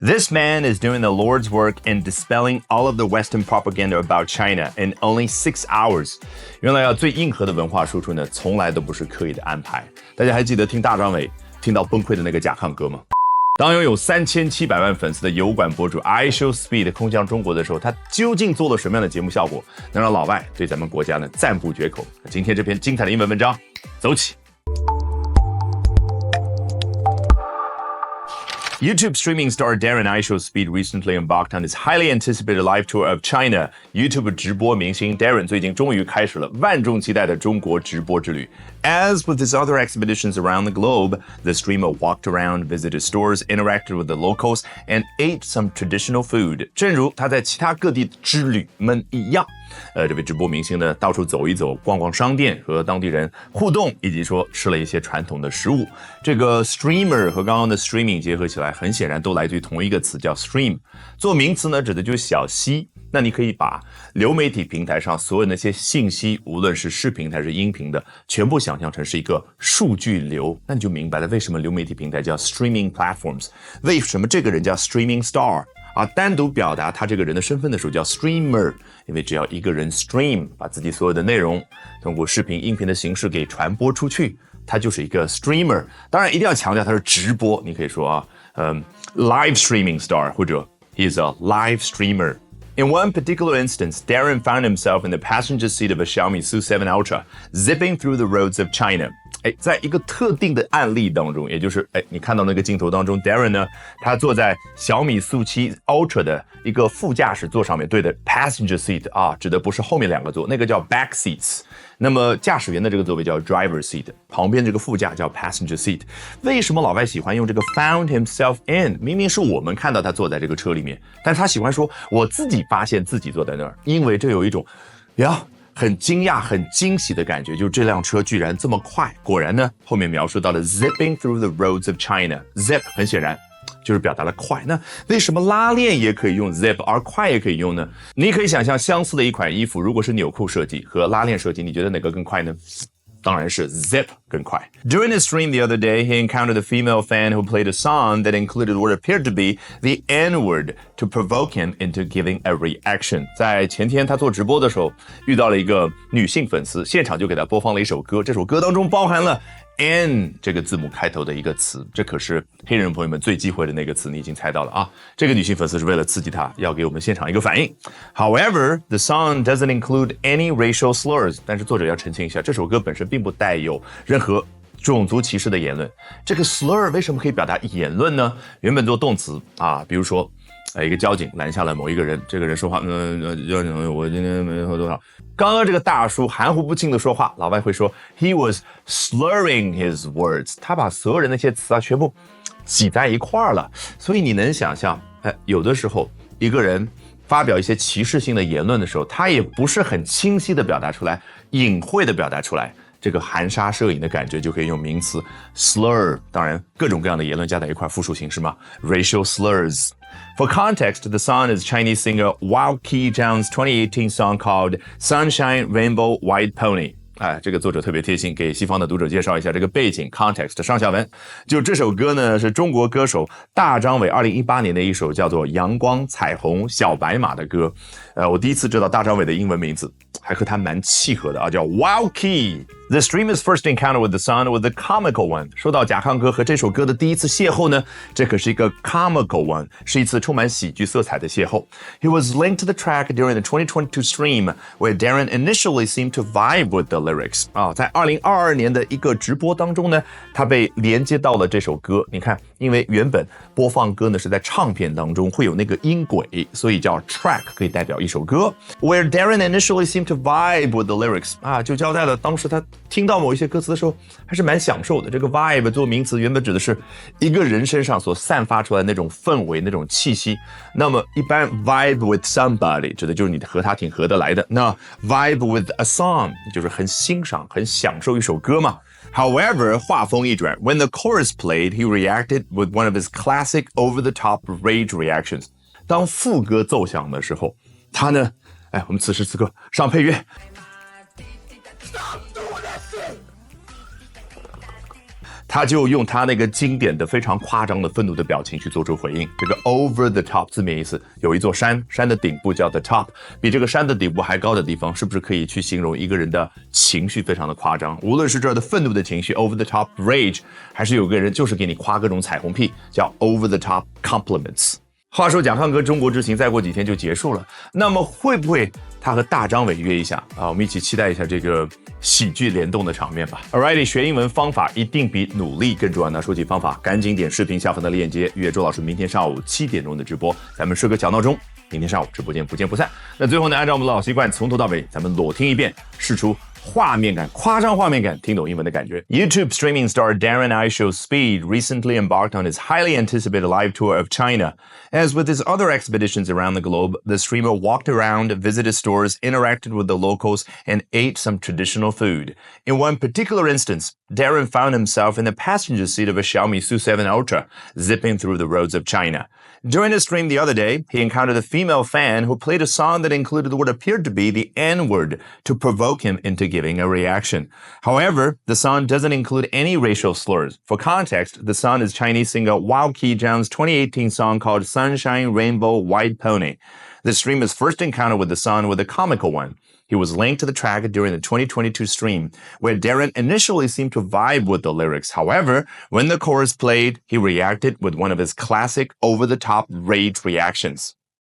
This man is doing the Lord's work in dispelling all of the Western propaganda about China in only 6 hours. 原来最硬核的文化输出呢，从来都不是刻意的安排。大家还记得听大张伟听到崩溃的那个甲亢歌吗？当拥有3700万粉丝的油管博主 iShowSpeed 空降中国的时候，他究竟做了什么样的节目效果，能让老外对咱们国家呢赞不绝口？今天这篇精彩的英文文章，走起。YouTube streaming star Darren iShowSpeed recently embarked on his highly anticipated live tour of China. YouTube 直播明星 Darren 最近终于开始了万众期待的中国直播之旅。As with his other expeditions around the globe, the streamer walked around, visited stores, interacted with the locals, and ate some traditional food. 正如他在其他各地的之旅们一样。这位直播明星呢，到处走一走，逛逛商店，和当地人互动，以及说吃了一些传统的食物。这个 streamer 和刚刚的 streaming 结合起来，很显然都来自于同一个词，叫 stream。做名词呢，指的就是小溪。那你可以把流媒体平台上所有那些信息，无论是视频还是音频的，全部想象成是一个数据流，那你就明白了为什么流媒体平台叫 streaming platforms， 为什么这个人叫 streaming star。单独表达他这个人的身份的时候叫 streamer， 因为只要一个人 stream 把自己所有的内容通过视频、音频的形式给传播出去，他就是一个 streamer。当然一定要强调他是直播，你可以说live streaming star 或者 he's a live streamer。In one particular instance, Darren found himself in the passenger seat of a Xiaomi SU7 Ultra, zipping through the roads of China. 在一个特定的案例当中，也就是你看到那个镜头当中 Darren 呢，他坐在小米速7 Ultra 的一个副驾驶座上面，对的 passenger seat 指的不是后面两个座，那个叫 back seats。那么驾驶员的这个座位叫 driver seat， 旁边这个副驾叫 passenger seat。为什么老外喜欢用这个 found himself in？ 明明是我们看到他坐在这个车里面，但是他喜欢说我自己发现自己坐在那儿，因为这有一种很惊讶、很惊喜的感觉，就是这辆车居然这么快。果然呢，后面描述到了 zipping through the roads of China。Zip 很显然就是表达了快。那为什么拉链也可以用 zip， 而快也可以用呢？你可以想象相似的一款衣服，如果是纽扣设计和拉链设计，你觉得哪个更快呢？当然是 zip 更快。During his stream the other day, he encountered a female fan who played a song that included what appeared to be the N-word to provoke him into giving a reaction. 在前天他做直播的时候，遇到了一个女性粉丝，现场就给他播放了一首歌，这首歌当中包含了 N 这个字母开头的一个词，这可是黑人朋友们最忌讳的那个词，你已经猜到了啊！这个女性粉丝是为了刺激他，要给我们现场一个反应。However, the song doesn't include any racial slurs. 但是作者要澄清一下，这首歌本身并不带有任何种族歧视的言论。这个 slur 为什么可以表达言论呢？原本做动词比如说一个交警拦下了某一个人，这个人说话我今天没喝多少。刚刚这个大叔含糊不清的说话，老外会说 he was slurring his words， 他把所有人那些词全部挤在一块儿了。所以你能想象有的时候一个人发表一些歧视性的言论的时候，他也不是很清晰的表达出来，隐晦的表达出来，这个含沙射影的感觉就可以用名词 slur。 当然各种各样的言论加在一块复数形式嘛， racial slurs。For context, the song is Chinese singer Wao Qizhang's 2018 song called Sunshine Rainbow White Pony。这个作者特别贴心，给西方的读者介绍一下这个背景 context 上下文。就这首歌呢，是中国歌手大张伟2018年的一首叫做《阳光彩虹小白马》的歌。我第一次知道大张伟的英文名字，还和他蛮契合的叫 Wao Qi。The streamer's first encounter with the song was the comical one. 说到甲亢哥和这首歌的第一次邂逅呢，这可是一个 comical one， 是一次充满喜剧色彩的邂逅。He was linked to the track during the 2022 stream, where Darren initially seemed to vibe with the lyrics. 在2022年的一个直播当中呢，他被连接到了这首歌。你看，因为原本播放歌呢是在唱片当中会有那个音轨，所以叫 track， 可以代表一首歌。Where Darren initially seemed to vibe with the lyrics， 就交代了当时他听到某一些歌词的时候还是蛮享受的。这个 vibe 做名词原本指的是一个人身上所散发出来的那种氛围、那种气息。那么一般 vibe with somebody 指的就是你和他挺合得来的。那 vibe with a song 就是很欣赏、很享受一首歌嘛。However, 话锋一转 when the chorus played, he reacted with one of his classic over-the-top rage reactions. 当副歌奏响的时候，他呢，我们此时此刻上配乐。他就用他那个经典的非常夸张的愤怒的表情去做出回应。这个 over the top 字面意思，有一座山，山的顶部叫 the top， 比这个山的顶部还高的地方，是不是可以去形容一个人的情绪非常的夸张？无论是这儿的愤怒的情绪 over the top rage， 还是有个人就是给你夸各种彩虹屁，叫 over the top compliments。话说蒋汉哥中国之行再过几天就结束了，那么会不会他和大张伟约一下啊？我们一起期待一下这个喜剧联动的场面吧。Alrighty， 学英文方法一定比努力更重要。那说起方法，赶紧点视频下方的链接，约周老师明天上午7点钟的直播，咱们设个小闹钟，明天上午直播间不见不散。那最后呢，按照我们的老习惯，从头到尾咱们裸听一遍，试出画面感，夸张画面感，听懂英文的感觉。YouTube streaming star Darren Aishou-Speed recently embarked on his highly anticipated live tour of China. As with his other expeditions around the globe, the streamer walked around, visited stores, interacted with the locals, and ate some traditional food. In one particular instance, Darren found himself in the passenger seat of a Xiaomi SU7 Ultra, zipping through the roads of China. During a stream the other day, he encountered a female fan who played a song that included what appeared to be the N-word to provoke him into giving a reaction. However, the song doesn't include any racial slurs. For context, the song is Chinese singer Wao Qijiang's 2018 song called Sunshine Rainbow White Pony. The streamer's first encounter with the song was a comical one. He was linked to the track during the 2022 stream, where Darren initially seemed to vibe with the lyrics. However, when the chorus played, he reacted with one of his classic over-the-top rage reactions.